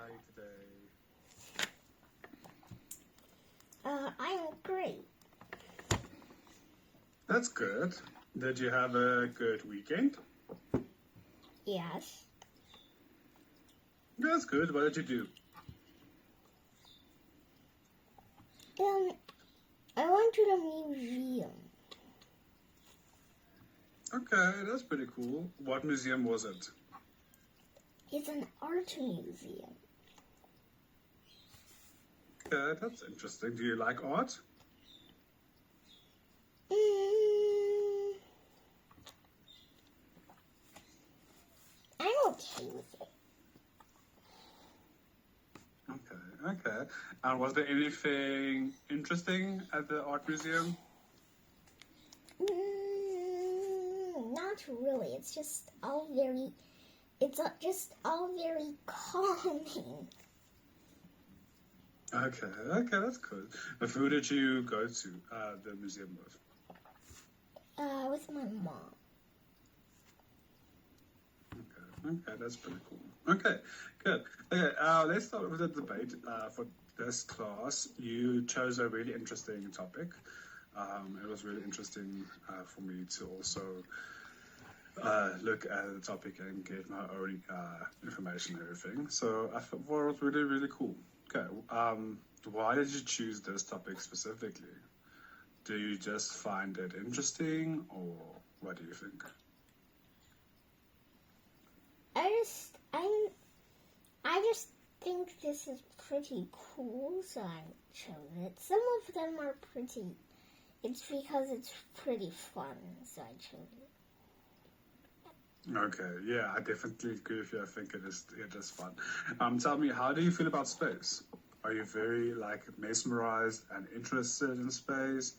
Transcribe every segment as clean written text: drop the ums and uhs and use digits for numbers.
are you today? I'm great. That's good. Did you have a good weekend? Yes. That's good. What did you do? I went to the museum. Okay, that's pretty cool. What museum was it? It's an art museum. Okay, that's interesting. Do you like art? I'm okay with it. Okay. And was there anything interesting at the art museum? Not really. It's just all very calming. Okay, that's good. And who did you go to the museum with? With my mom. Okay, that's pretty cool. Okay, good. Okay, let's start with the debate for this class. You chose a really interesting topic. It was really interesting for me to also look at the topic and get my own information and everything. So I thought it was really, really cool. Okay, why did you choose this topic specifically? Do you just find it interesting, or what do you think? I just think this is pretty cool, so I chose it. Some of them are pretty. It's because it's pretty fun, so I chose it. Okay, yeah, I definitely agree with you. I think it is fun. Tell me, how do you feel about space? Are you very mesmerized and interested in space,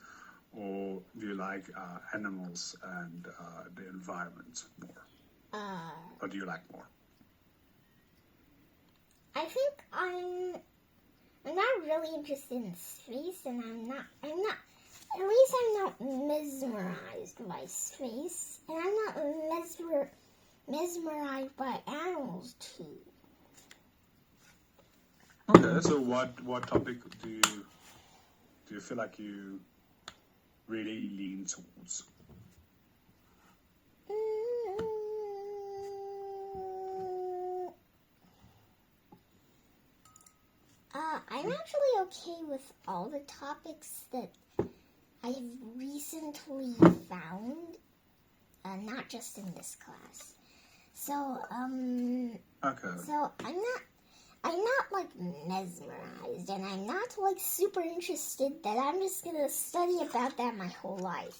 or do you like animals and the environment more? What do you like more? I think I'm not really interested in space, and I'm not, at least I'm not mesmerized by space, and I'm not mesmerized by animals too. Okay, so what topic do you feel like you really lean towards? I'm actually okay with all the topics that I've recently found, not just in this class. So, Okay. So I'm not mesmerized, and I'm not super interested that I'm just gonna study about that my whole life.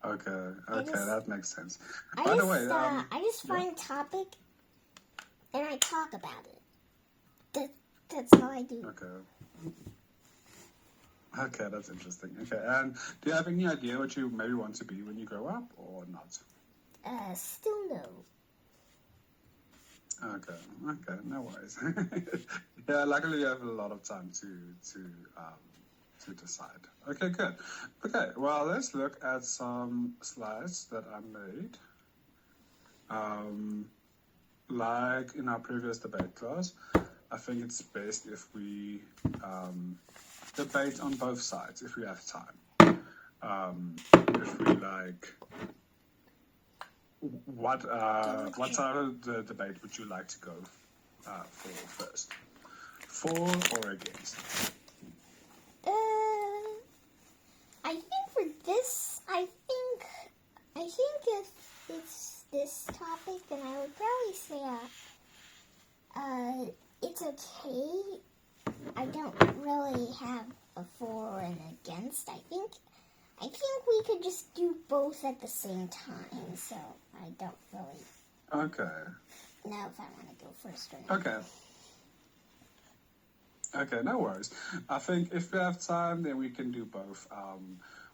Okay, that makes sense. By the way, I just find a topic and I talk about it. That's all I do. Okay, that's interesting. Okay, and do you have any idea what you maybe want to be when you grow up, or not? Still no. Okay, no worries. Yeah, luckily you have a lot of time to decide. Okay, good. Okay, well, let's look at some slides that I made. Like in our previous debate class, I think it's best if we debate on both sides if we have time. If we what side of the debate would you like to go for first? For or against? I think for this, I think if it's this topic, then I would probably say it's okay. I don't really have a for or an against. I think we could just do both at the same time. So I don't really know if I want to go first or not. Okay, no worries. I think if we have time, then we can do both.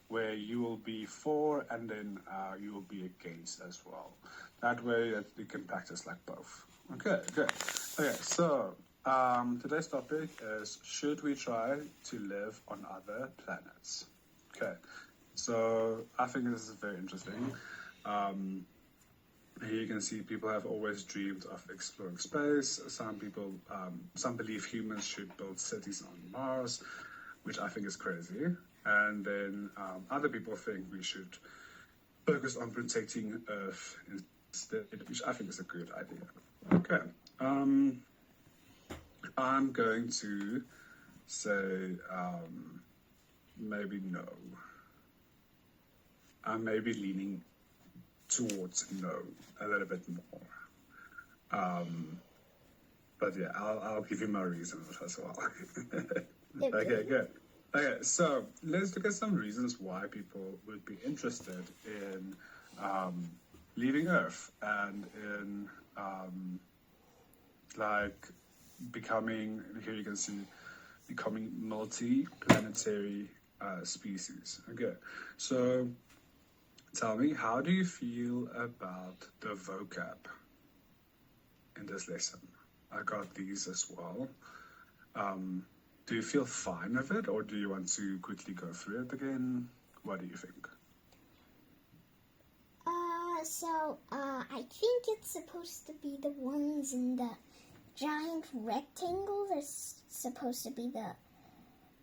Where you will be for, and then you will be against as well. That way, that you can practice both. Okay, good. Okay, so today's topic is: should we try to live on other planets? Okay, so I think this is very interesting. Here you can see people have always dreamed of exploring space. Some people, some believe humans should build cities on Mars, which I think is crazy. And then other people think we should focus on protecting Earth instead, which I think is a good idea. Okay. I'm going to say maybe no. I'm maybe leaning towards no a little bit more. But yeah, I'll give you my reasons as well. Okay, good. Okay, so let's look at some reasons why people would be interested in leaving Earth and in like becoming, here you can see, becoming multi-planetary species. Okay, so tell me, how do you feel about the vocab in this lesson? I got these as well. Do you feel fine with it, or do you want to quickly go through it again? What do you think? I think it's supposed to be the ones in the giant rectangle. They're supposed to be the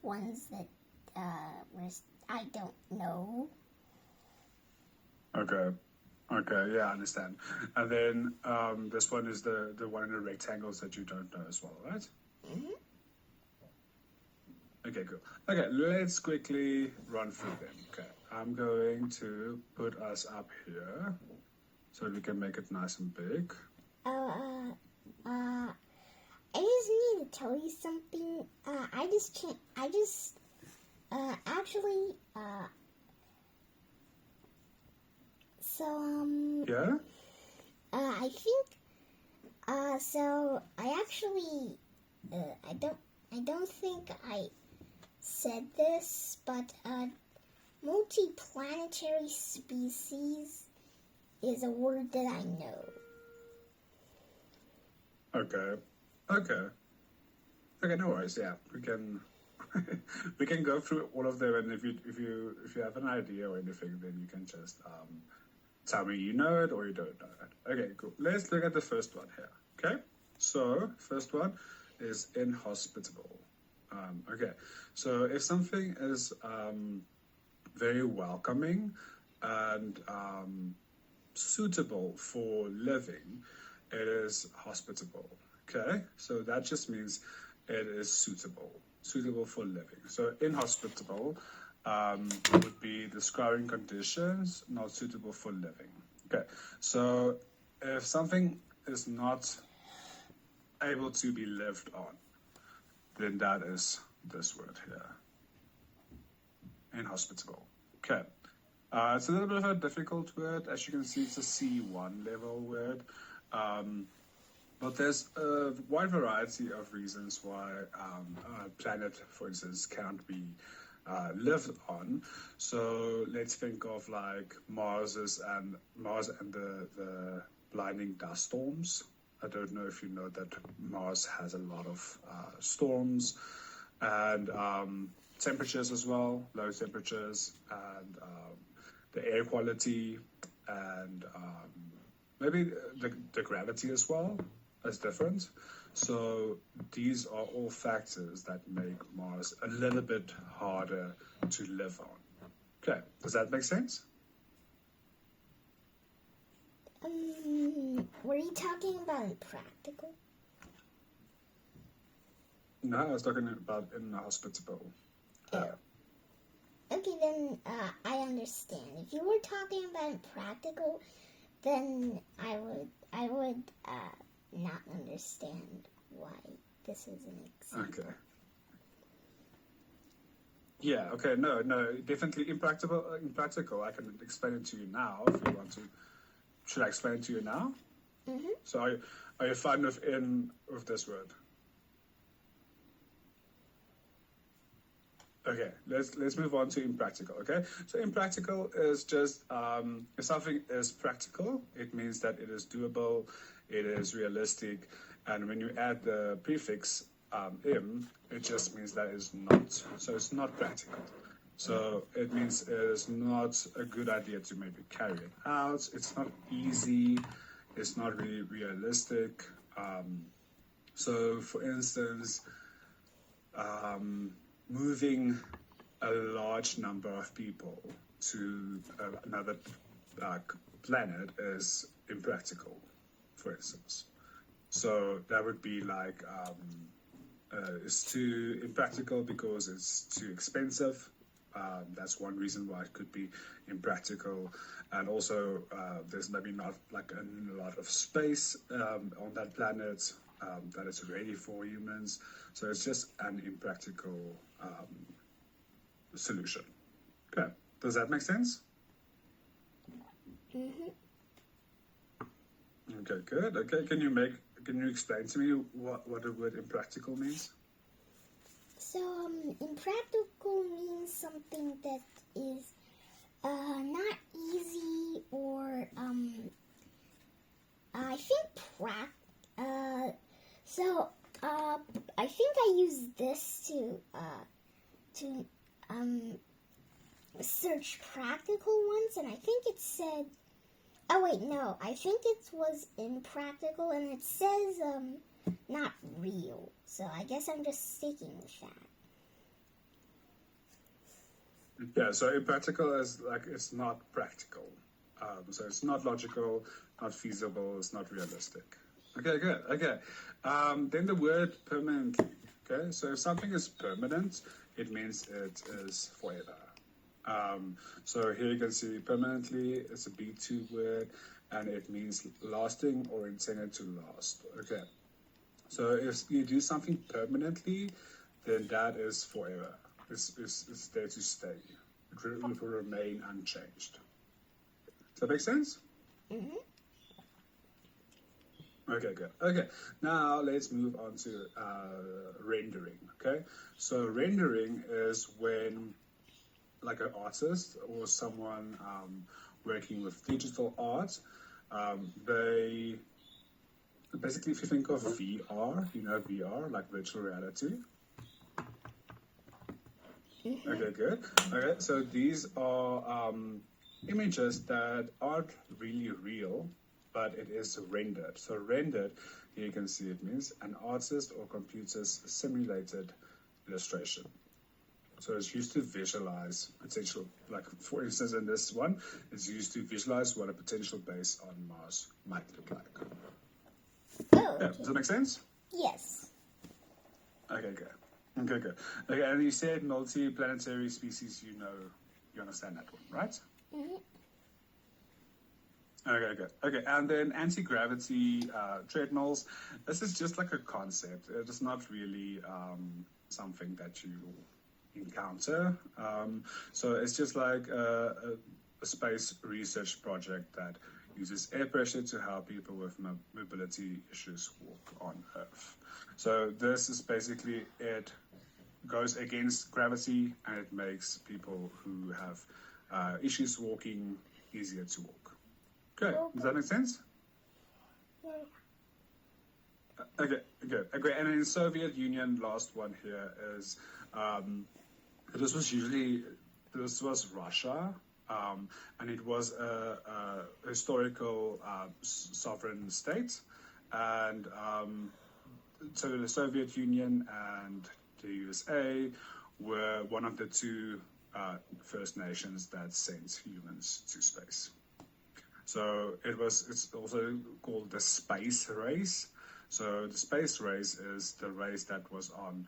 ones that, I don't know. Okay, yeah, I understand. And then this one is the one in the rectangles that you don't know as well, right? Mm-hmm. Okay, cool. Okay, let's quickly run through them. Okay, I'm going to put us up here so we can make it nice and big. I just need to tell you something. Yeah? I think, I don't think I said this, but, multiplanetary species is a word that I know. Okay, no worries. Yeah, we can we can go through all of them, and if you have an idea or anything, then you can just tell me you know it or you don't know it. Okay, cool. Let's look at the first one here. Okay, so first one is inhospitable. Okay, so if something is very welcoming and suitable for living, it is hospitable. Okay, so that just means it is suitable for living. So inhospitable would be describing conditions not suitable for living. Okay, so if something is not able to be lived on, then that is this word here, inhospitable. Okay, it's a little bit of a difficult word. As you can see, it's a C1 level word. But there's a wide variety of reasons why a planet, for instance, can't be lived on. So let's think of like Mars and the blinding dust storms. I don't know if you know that Mars has a lot of storms and temperatures as well, low temperatures, and the air quality, and maybe the gravity as well is different. So these are all factors that make Mars a little bit harder to live on. Okay, does that make sense? Were you talking about impractical? No, I was talking about inhospitable. Okay, then I understand. If you were talking about impractical, then I would not understand why this is an example. Okay. Yeah. Okay. No. Definitely impractical. I can explain it to you now if you want to. Should I explain it to you now? Mm-hmm. So are you fine with this word? Okay, let's move on to impractical. Okay, so impractical is just if something is practical, it means that it is doable, it is realistic, and when you add the prefix im, it just means that it's not. So it's not practical. So it means it is not a good idea to maybe carry it out. It's not easy. it's not really realistic. So, for instance, moving a large number of people to another planet is impractical, for instance. So that would be like it's too impractical because it's too expensive. That's one reason why it could be impractical, and also there's maybe not like a lot of space on that planet that is ready for humans. So it's just an impractical solution. Okay, does that make sense? Okay, good. Okay, can you explain to me what the word impractical means? So, impractical means something that is not easy, or I think I think I used this to search practical ones, and I think it said, oh wait, no, I think it was impractical, and it says not real. So I guess I'm just sticking with that. Yeah, so impractical is like it's not practical. So it's not logical, not feasible, it's not realistic. Okay, good. Okay. Then the word permanently. Okay, so if something is permanent, it means it is forever. So here you can see permanently, it's a B2 word, and it means lasting or intended to last. Okay. So if you do something permanently, then that is forever. It's there to stay. It will remain unchanged. Does that make sense? Mm-hmm. Okay, good. Okay, now let's move on to rendering. Okay, so rendering is when, like an artist or someone working with digital art, they basically, if you think of VR, you know VR, like virtual reality. Okay, good. Okay, so these are images that aren't really real, but it is rendered. So rendered, here you can see it means an artist or computer's simulated illustration. So it's used to visualize potential, like for instance in this one, it's used to visualize what a potential base on Mars might look like. Oh, Yeah, does that make sense? yes. Okay, good. Okay, good. Okay, and you said multi-planetary species, you understand that one, right? Mm-hmm. Okay, good. Okay, and then anti-gravity treadmills. This is just like a concept. It is not really something that you encounter. So it's just like a space research project that uses air pressure to help people with mobility issues walk on Earth. So this is basically, it goes against gravity and it makes people who have issues walking easier to walk. Okay, does that make sense? Okay, good. Okay, and in Soviet Union, last one here is this was Russia, and it was a historical sovereign state, and so the Soviet Union and the USA were one of the two First Nations that sent humans to space. So it's also called the space race. So the space race is the race that was on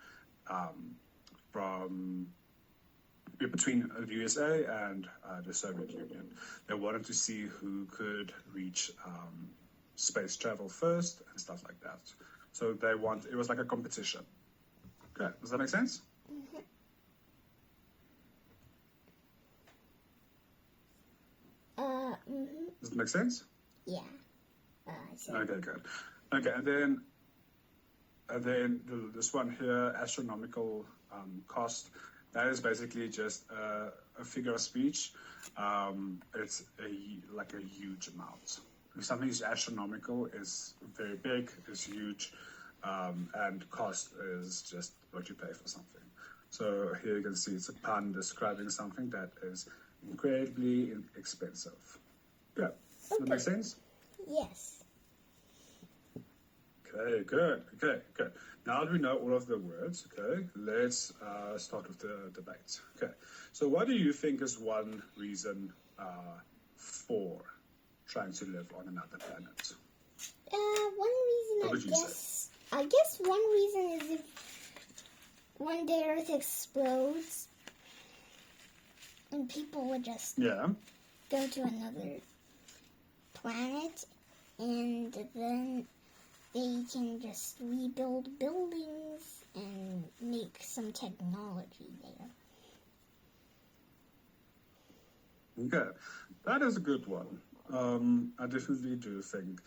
from between the USA and the Soviet Union. They wanted to see who could reach space travel first and stuff like that. So it was like a competition. Okay, does that make sense? Mm-hmm. Mm-hmm. Does it make sense? Yeah. Okay, good. Okay, and then this one here, astronomical cost. That is basically just a figure of speech. It's like a huge amount. If something is astronomical, it's very big, it's huge, and cost is just what you pay for something. So here you can see it's a pun describing something that is incredibly expensive. Yeah, does that make sense? Yes. Okay, good. Okay, good. Now that we know all of the words, okay, let's start with the debate. Okay, so what do you think is one reason for trying to live on another planet? One What would reason, you say? I guess one reason is if one day Earth explodes and people would just Yeah. go to another planet and then they can just rebuild buildings and make some technology there. Okay, that is a good one. I definitely do think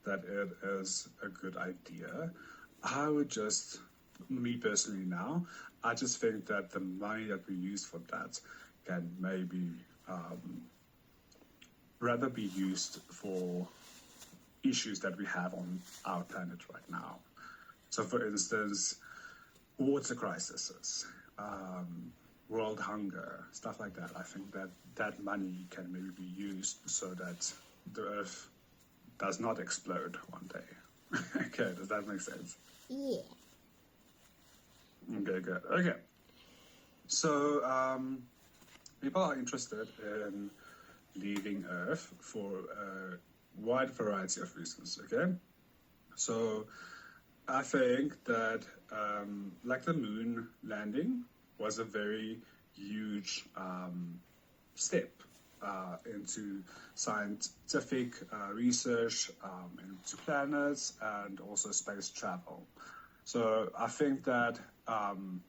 that it is a good idea. I would just, me personally now, I just think that the money that we use for that can maybe rather be used for issues that we have on our planet right now. So, for instance, water crises, world hunger, stuff like that. I think that that money can maybe be used so that the Earth does not explode one day. Okay, does that make sense? Yeah. Okay, good. Okay. So, people are interested in leaving Earth for a wide variety of reasons, okay? So, I think that, like the moon landing was a very huge step into scientific research into planets and also space travel. So I think that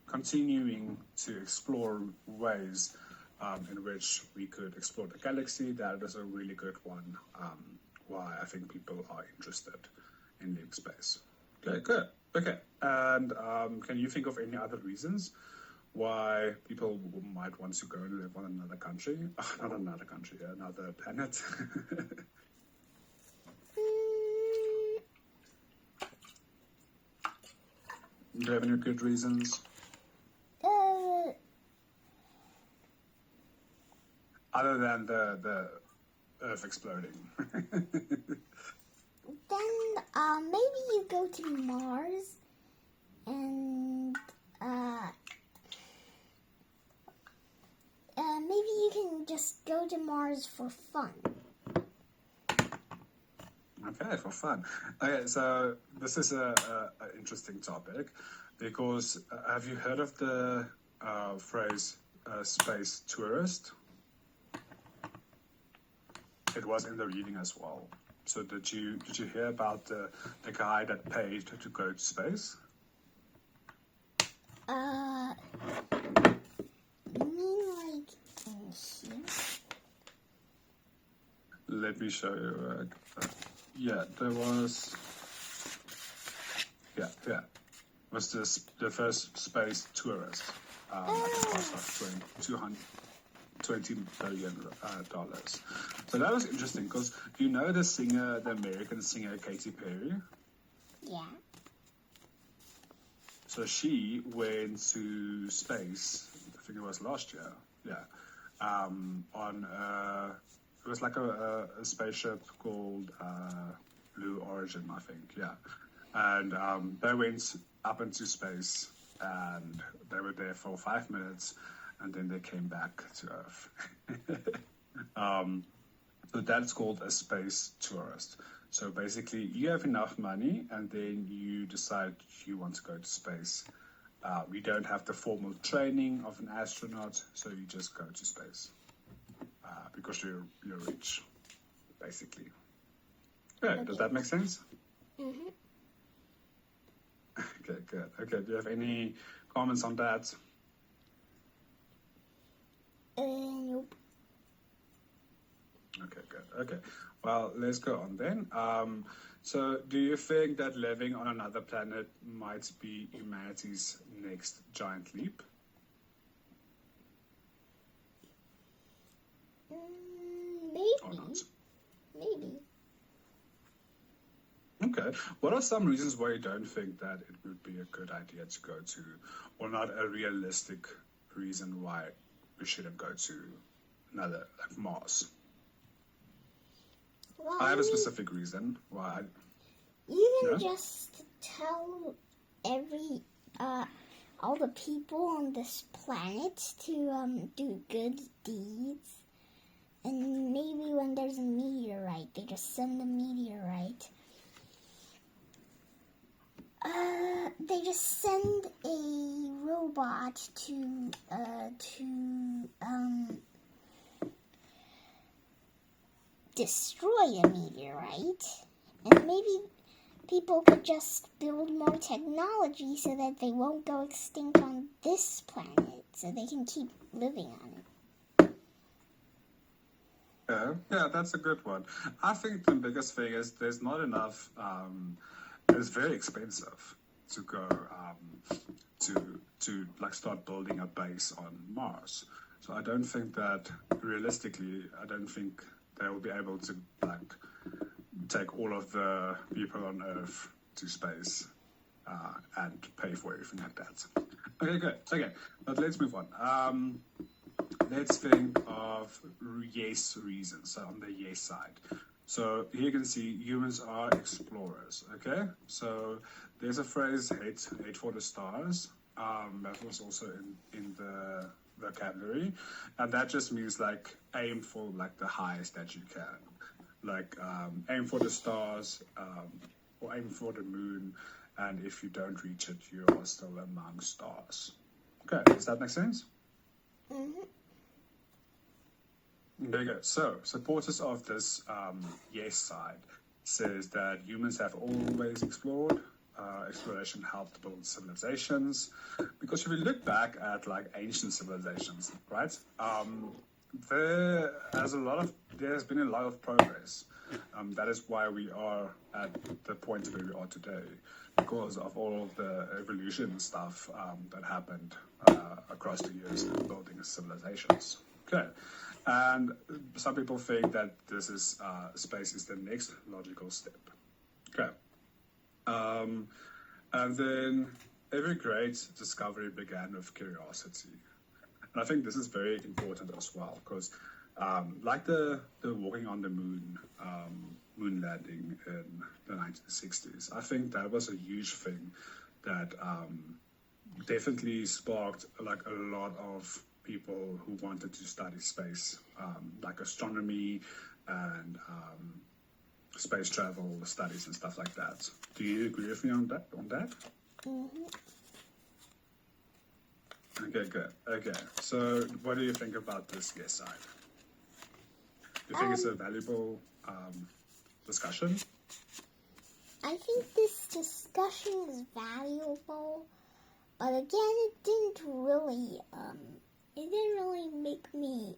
continuing to explore ways in which we could explore the galaxy, that is a really good one. Why I think people are interested in leaving space. Okay, good. Okay, and can you think of any other reasons why people might want to go and live on another country? Not another country, another planet. Do you have any good reasons? Other than the Earth exploding. Then maybe you go to Mars and maybe you can just go to Mars for fun. Okay, for fun. Okay, so this is a interesting topic because have you heard of the phrase space tourist? It was in the reading as well. So did you hear about the guy that paid to go to space? You mean like in here? Let me show you. Yeah, there was. Yeah. Was this the first space tourist? At the cost of $20 billion. So that was interesting because do you know the American singer Katy Perry? Yeah. So she went to space. I think it was last year. Yeah, on it was like a spaceship called Blue Origin, I think. Yeah, and they went up into space and they were there for 5 minutes, and then they came back to Earth. So that's called a space tourist. So basically, you have enough money, and then you decide you want to go to space. We don't have the formal training of an astronaut, so you just go to space because you're rich, basically. Yeah, okay. Does that make sense? Mhm. Okay, good. Okay, do you have any comments on that? Nope. Okay, good. Okay, well, let's go on then. So, do you think that living on another planet might be humanity's next giant leap? Maybe. Or not? Maybe. Okay. What are some reasons why you don't think that it would be a good idea to go to, or not a realistic reason why we shouldn't go to another, like Mars? Well, I have a specific reason why. You can Yeah? just tell all the people on this planet to do good deeds. And maybe when there's a meteorite, they just send the meteorite. They just send a robot to destroy a meteorite, and maybe people could just build more technology so that they won't go extinct on this planet, so they can keep living on it. Yeah, that's a good one. I think the biggest thing is there's not enough. It's very expensive to go to like start building a base on Mars. So I don't think that realistically, I don't think they will be able to like take all of the people on Earth to space and pay for everything like that. Okay, good. Okay, but let's move on. Let's think of yes reasons. So on the yes side. So here you can see humans are explorers, okay? So there's a phrase, hate for the stars. That was also in the vocabulary. And that just means like aim for like the highest that you can. Like aim for the stars or aim for the moon. And if you don't reach it, you are still among stars. Okay, does that make sense? Mm-hmm. There you go. So, supporters of this yes side says that humans have always explored. Exploration helped build civilizations. Because if you look back at like ancient civilizations, right? There's been a lot of progress. That is why we are at the point where we are today, because of all of the evolution stuff that happened across the years in building civilizations. Okay. And some people think that this is space is the next logical step. Okay. And then every great discovery began with curiosity. And I think this is very important as well, because like the walking on the moon landing in the 1960s, I think that was a huge thing that definitely sparked like a lot of people who wanted to study space, like astronomy and space travel studies and stuff like that. Do you agree with me on that? Mm-hmm. Okay, good. Okay, so what do you think about this yes side? Do you think it's a valuable discussion? I think this discussion is valuable, but again, it didn't really make me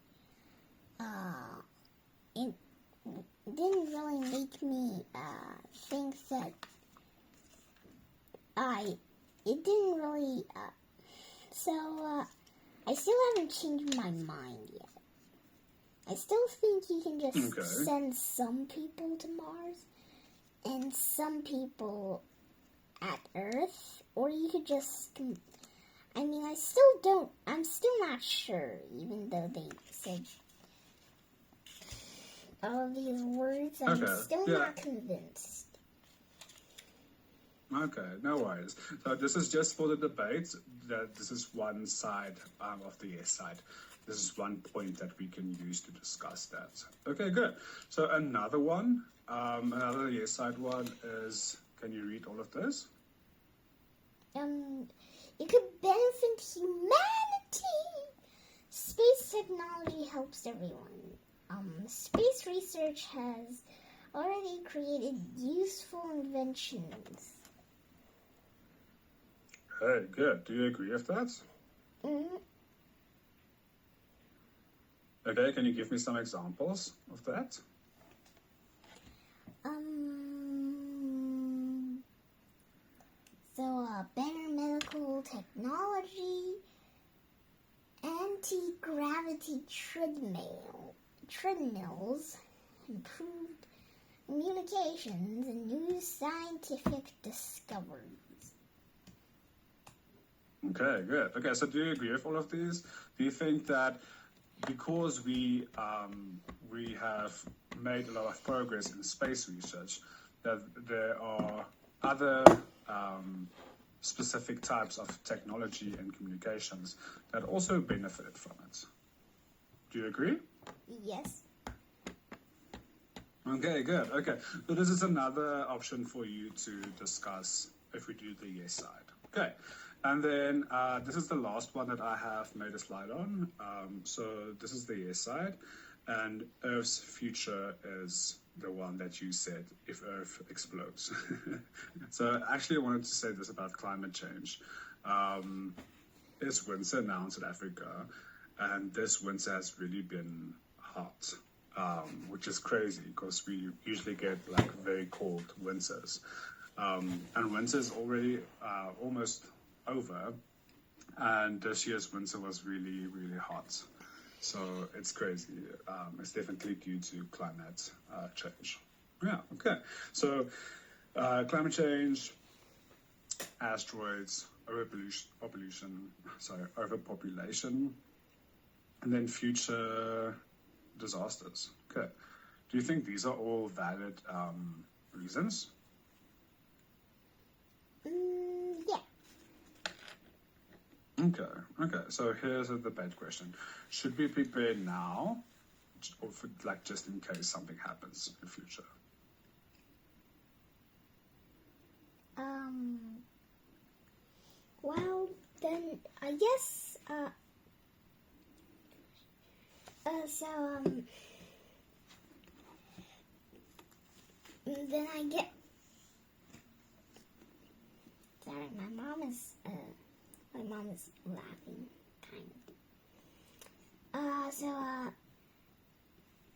think that I still haven't changed my mind yet. I still think you can just send some people to Mars and some people at Earth, or you could just, I'm still not sure, even though they said all of these words, I'm still not convinced. Okay, no worries. So this is just for the debate. That this is one side of the yes side. This is one point that we can use to discuss that. Okay, good. So another one, another yes side one is, can you read all of this? It could benefit humanity. Space technology helps everyone. Space research has already created useful inventions. Hey, good. Do you agree with that? Mm-hmm. Okay, can you give me some examples of that? Better medical technology, anti-gravity treadmills, improved communications, and new scientific discoveries. Okay, good. Okay, so do you agree with all of these? Do you think that because we have made a lot of progress in space research, that there are other specific types of technology and communications that also benefited from it. Do you agree? Yes. Okay, good. Okay, so this is another option for you to discuss if we do the yes side. Okay, and then this is the last one that I have made a slide on. So this is the yes side, and Earth's future is the one that you said if Earth explodes. So actually I wanted to say this about climate change. It's winter now in South Africa, and this winter has really been hot, which is crazy because we usually get like very cold winters. And winter's already almost over, and this year's winter was really, really hot. So it's crazy. It's definitely due to climate change. Yeah, okay. So climate change, asteroids, overpopulation, and then future disasters. Okay. Do you think these are all valid reasons? Yeah. Okay. So here's a debate question: should we prepare now, or for, like just in case something happens in the future? Well, then I guess. Then I get. Sorry, my mom is laughing, kind of.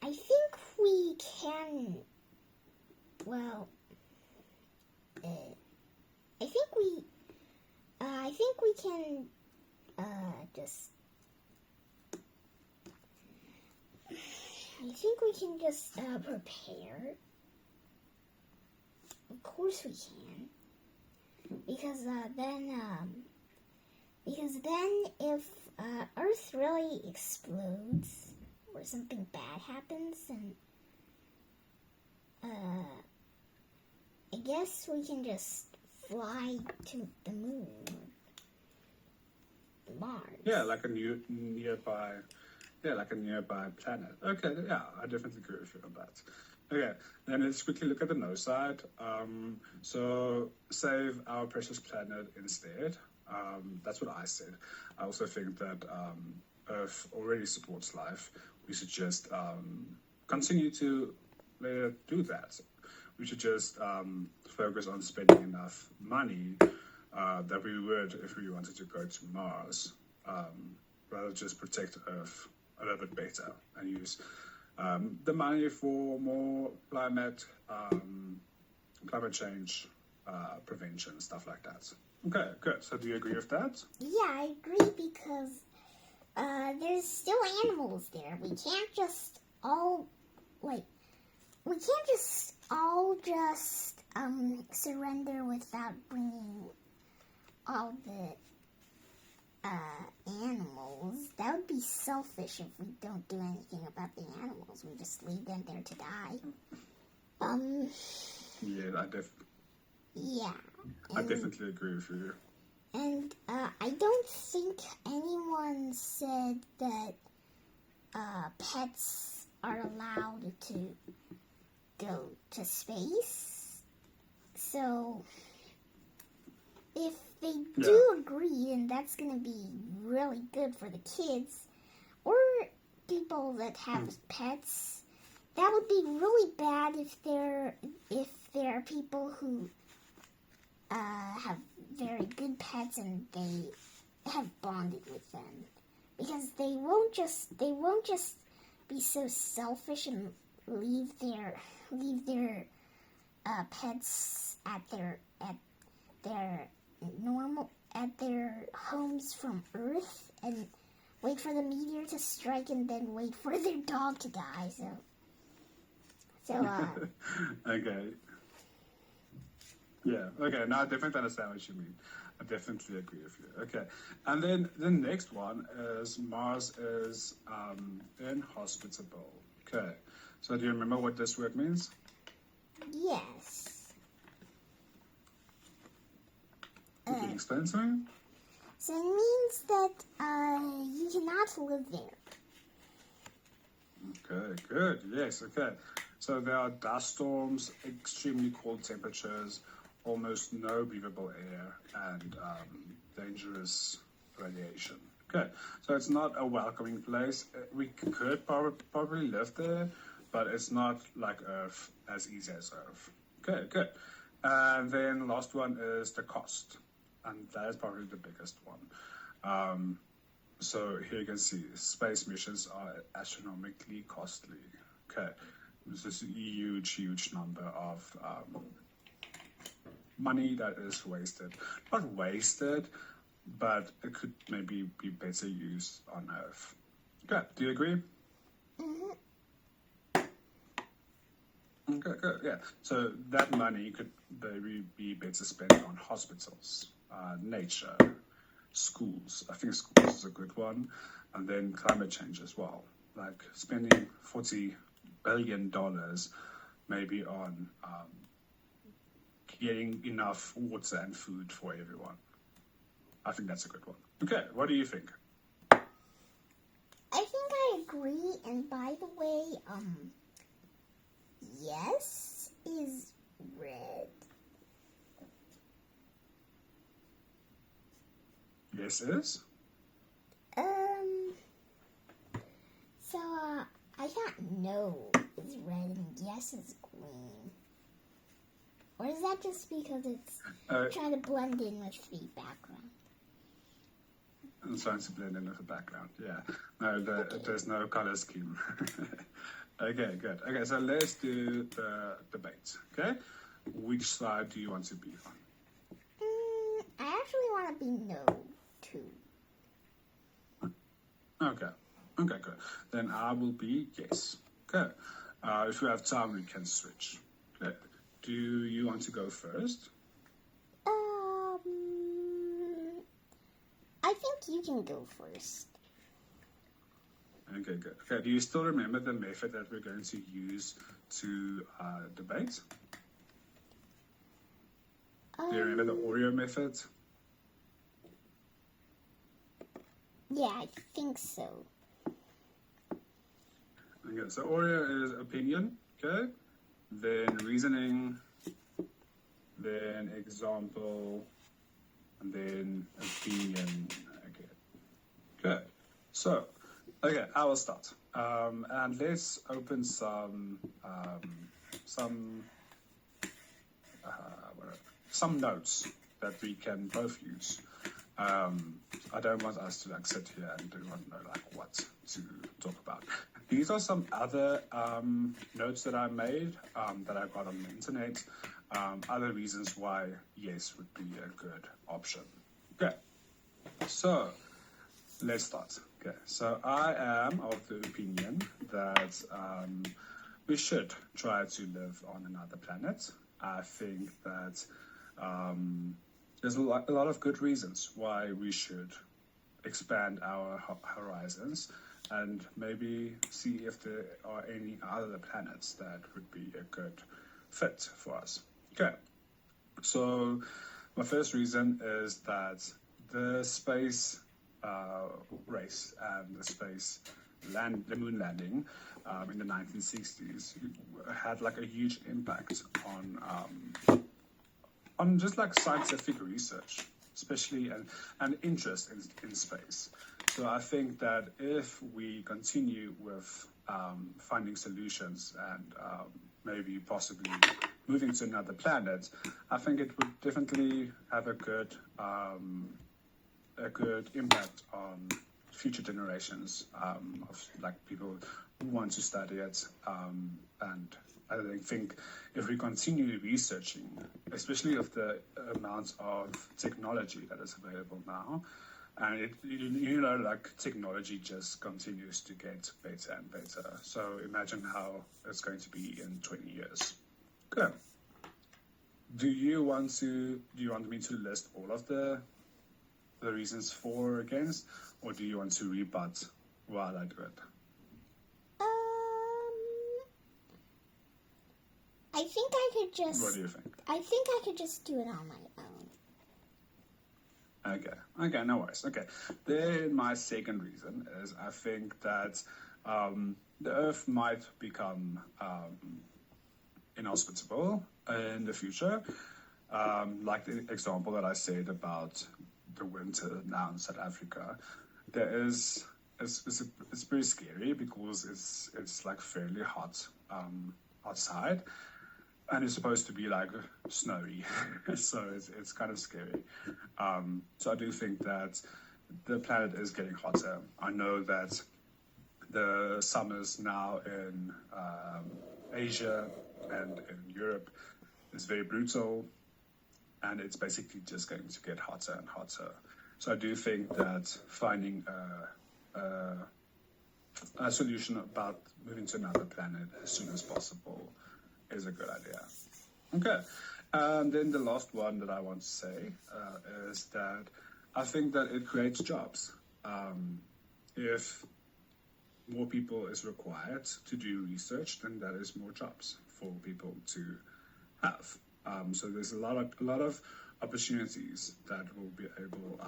I think we can. Well, I think we can. Just. I think we can just prepare. Of course we can. Because then if Earth really explodes or something bad happens, then I guess we can just fly to the moon or Mars. Yeah, like a nearby planet. Okay, yeah, I definitely agree with you on that. Okay, then let's quickly look at the no side. So save our precious planet instead. That's what I said. I also think that Earth already supports life. We should just continue to let it do that. We should just focus on spending enough money that we would if we wanted to go to Mars. Rather just protect Earth a little bit better and use the money for more climate change prevention, stuff like that. Okay, good. So do you agree with that? Yeah, I agree because there's still animals there. We can't just all surrender without bringing all the animals. That would be selfish if we don't do anything about the animals. We just leave them there to die. Yeah, I definitely agree with you. And I don't think anyone said that pets are allowed to go to space. So if they do agree, then that's going to be really good for the kids or people that have pets. That would be really bad if there are people who have very good pets and they have bonded with them, because they won't just be so selfish and leave their pets at their homes from Earth and wait for the meteor to strike and then wait for their dog to die. Okay. Yeah, okay, now I definitely understand what you mean. I definitely agree with you. Okay, and then the next one is Mars is inhospitable. Okay, so do you remember what this word means? Yes. explain to me? So it means that you cannot live there. Okay, good. Yes, okay. So there are dust storms, extremely cold temperatures, almost no breathable air, and dangerous radiation. Okay, so it's not a welcoming place. We could probably live there, but it's not like Earth, as easy as Earth. Okay, good. And then last one is the cost, and that is probably the biggest one. So here you can see space missions are astronomically costly. Okay, this is a huge number of money that is wasted. Not wasted, but it could maybe be better used on Earth. Okay, do you agree? Okay, good. Yeah. So that money could maybe be better spent on hospitals, nature, schools. I think schools is a good one, and then climate change as well. Like spending $40 billion maybe on getting enough water and food for everyone. I think that's a good one. Okay, what do you think? I think I agree. And by the way, yes is red. Yes is? So, I thought no is red and yes is green. Or is that just because it's trying to blend in with the background? I'm trying to blend in with the background, yeah. No, there's no color scheme. Okay, good. Okay, so let's do the debate, okay? Which side do you want to be on? I actually want to be no, too. Okay, good. Then I will be yes. Okay. If we have time, we can switch. Okay. Do you want to go first? I think you can go first. Okay, good. Okay, do you still remember the method that we're going to use to debate? Do you remember the Oreo method? Yeah, I think so. Okay, so Oreo is opinion, okay? Then reasoning, then example, and then opinion again. Good. So, okay, I will start. And let's open some notes that we can both use. I don't want us to like sit here and do not know like what to talk about. These are some other notes that I made that I got on the internet. Other reasons why yes would be a good option. Okay, so let's start. Okay, so I am of the opinion that we should try to live on another planet. I think that there's a lot of good reasons why we should expand our horizons and maybe see if there are any other planets that would be a good fit for us. Okay, so my first reason is that the space race and the moon landing in the 1960s had like a huge impact on just like scientific research, especially and interest in space. So I think that if we continue with finding solutions and maybe possibly moving to another planet, I think it would definitely have a good impact on future generations of like people who want to study it. And I think if we continue researching, especially of the amount of technology that is available now, and like technology just continues to get better and better. So imagine how it's going to be in 20 years. Good. Do you want me to list all of the reasons for or against, or do you want to rebut while I do it? I think I could just. What do you think? I think I could just do it on my own. Okay, no worries. Okay, then my second reason is I think that the Earth might become inhospitable in the future. Like the example that I said about the winter now in South Africa, there is it's pretty scary because it's like fairly hot outside, and it's supposed to be like snowy, so it's kind of scary. So I do think that the planet is getting hotter. I know that the summers now in Asia and in Europe is very brutal, and it's basically just going to get hotter and hotter. So I do think that finding a solution about moving to another planet as soon as possible is a good idea. Okay, and then the last one that I want to say is that I think that it creates jobs. If more people is required to do research, then that is more jobs for people to have. So there's a lot of opportunities that will be able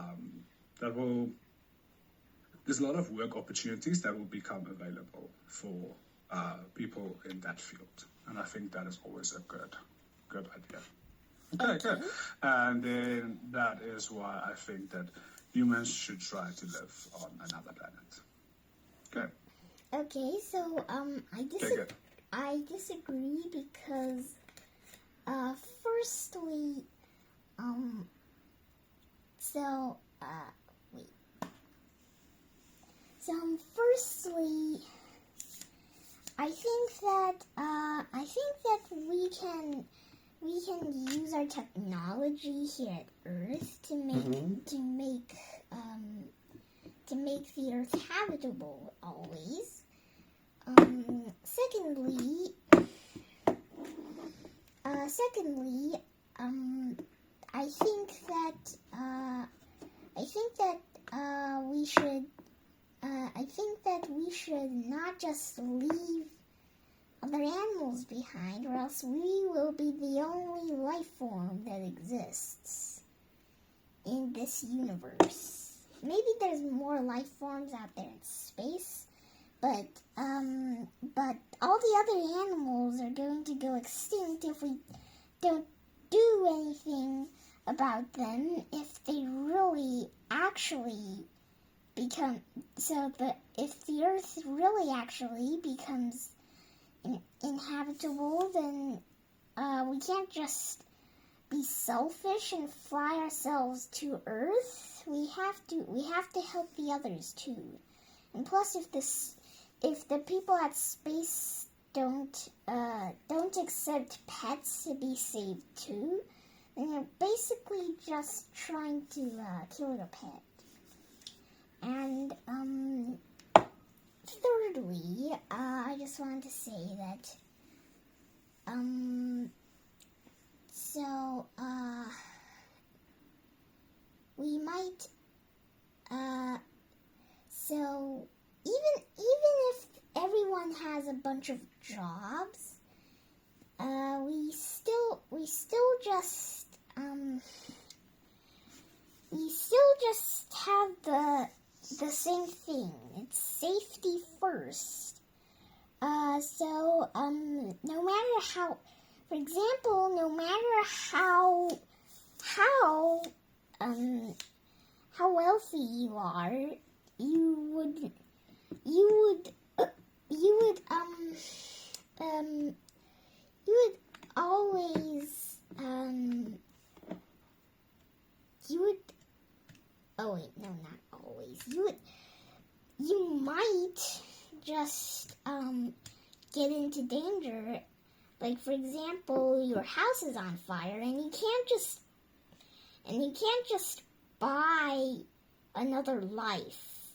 there's a lot of work opportunities that will become available for people in that field, and I think that is always a good idea. Okay, good. And then that is why I think that humans should try to live on another planet. Okay. Okay, so Good. I disagree because firstly, so wait. So firstly, I think that we can use our technology here at Earth to make the Earth habitable always. Secondly, we should not just leave other animals behind, or else we will be the only life form that exists in this universe. Maybe there's more life forms out there in space, but all the other animals are going to go extinct if we don't do anything about them. If they really actually become if the Earth really actually becomes inhabitable, then we can't just be selfish and fly ourselves to Earth. We have to help the others too. And plus, if the people at space don't accept pets to be saved too, then they're basically just trying to kill your pet. And thirdly, I just wanted to say that we might so even if everyone has a bunch of jobs, we still just have the same thing. It's safety first. No matter how, for example, no matter how wealthy you are, you would always oh wait, no, not always. You might just get into danger. Like, for example, your house is on fire and you can't just buy another life.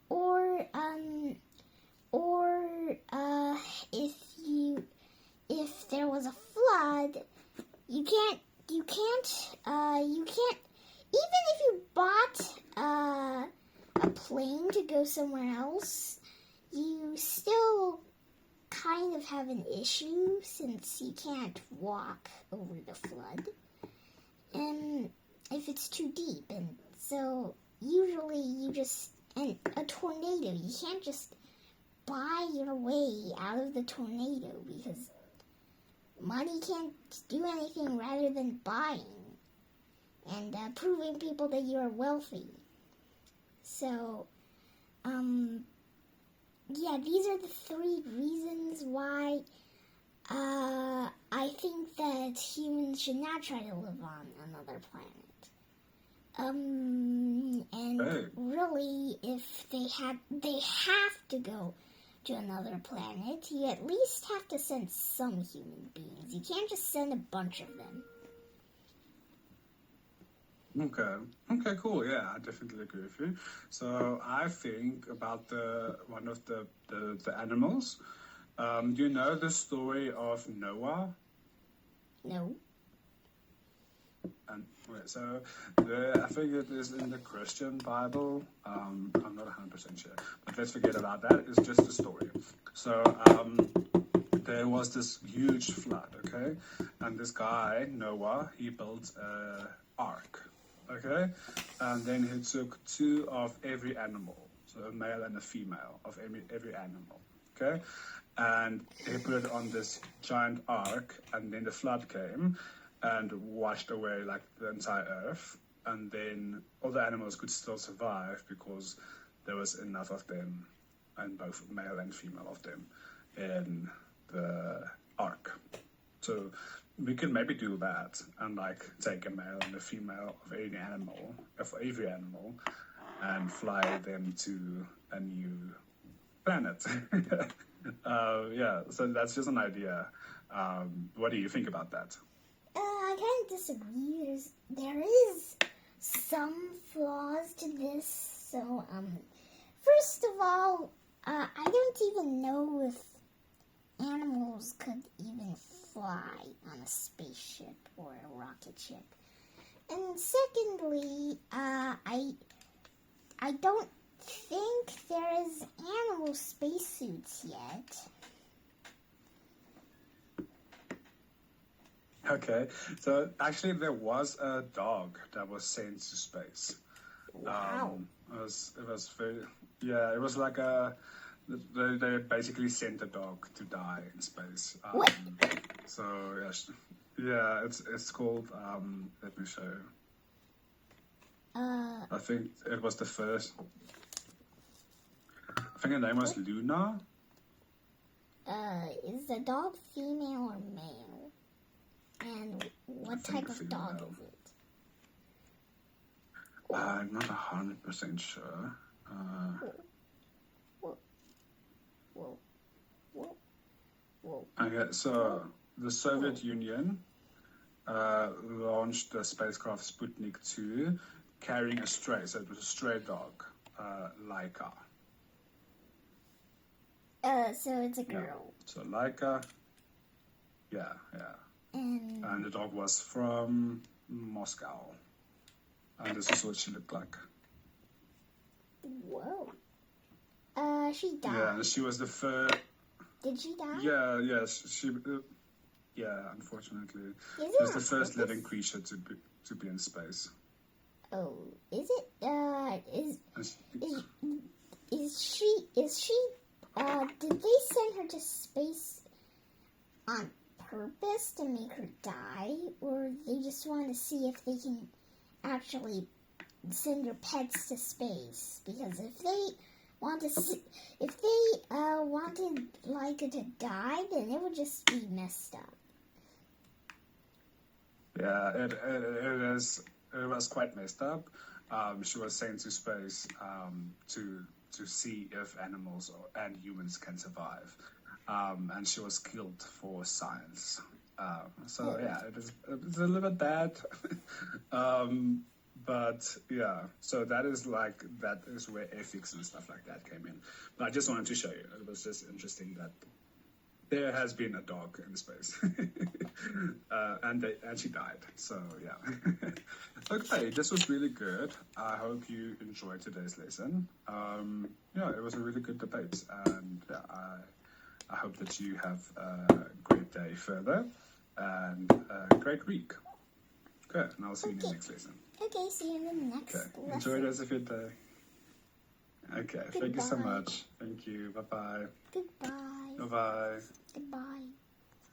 Or if there was a flood, you can't even if you bought a plane to go somewhere else, you still kind of have an issue since you can't walk over the flood. And I if it's too deep. And so usually and a tornado, you can't just buy your way out of the tornado because money can't do anything rather than buying and proving people that you're wealthy. So, yeah, these are the 3 reasons why I think that humans should not try to live on another planet. And really, if they have to go to another planet, you at least have to send some human beings. You can't just send a bunch of them. Okay, cool. Yeah, I definitely agree with you. So I think about one of the animals. Do you know the story of Noah? No. And so I think it is in the Christian Bible. I'm not 100% sure, but let's forget about that. It's just a story. So there was this huge flood, okay, and this guy Noah, he built an ark, okay, and then he took 2 of every animal, so a male and a female of every animal, okay, and he put it on this giant ark, and then the flood came and washed away like the entire earth, and then all the animals could still survive because there was enough of them, and both male and female of them, in the ark. So we can maybe do that and like take a male and a female of every animal, and fly them to a new planet. Yeah, so that's just an idea. What do you think about that? I kind of disagree. There is some flaws to this. So, first of all, I don't even know if animals could even fly on a spaceship or a rocket ship. And secondly, I don't think there is animal spacesuits yet. Okay, so actually there was a dog that was sent to space. Wow. It was very, it was like they basically sent the dog to die in space. What? So it's called let me show you. I think it was the first. I think her name was Luna. Is the dog female or male? And what type of dog is it? I'm not 100% sure. Whoa. Okay, so the Soviet Union launched the spacecraft Sputnik 2 carrying a stray, so it was a stray dog, Laika. So it's a girl. Yeah. So Laika, yeah. And the dog was from Moscow. And this is what she looked like. Whoa. She died. Yeah, and she was the first. Did she die? Yeah, she. Unfortunately, she was the first living creature to be in space. Oh, is it? Is she? Did they send her to space on purpose to make her die, or they just want to see if they can actually send their pets to space? Because if they wanted Laika to die, then it would just be messed up. Yeah, it was quite messed up. She was sent to space to see if animals and humans can survive. And she was killed for science. So yeah, it's a little bit bad. But yeah, so that is where ethics and stuff like that came in. But I just wanted to show you. It was just interesting that there has been a dog in space, and she died. So yeah. Okay, this was really good. I hope you enjoyed today's lesson. It was a really good debate, and I hope that you have a great day further and a great week. Good, and I'll see you in the Okay. next lesson. Okay, see you in the next Okay, lesson. enjoy the rest of your day. Okay, thank you so Goodbye. much. Thank you. Bye-bye. Goodbye. Bye-bye. Goodbye.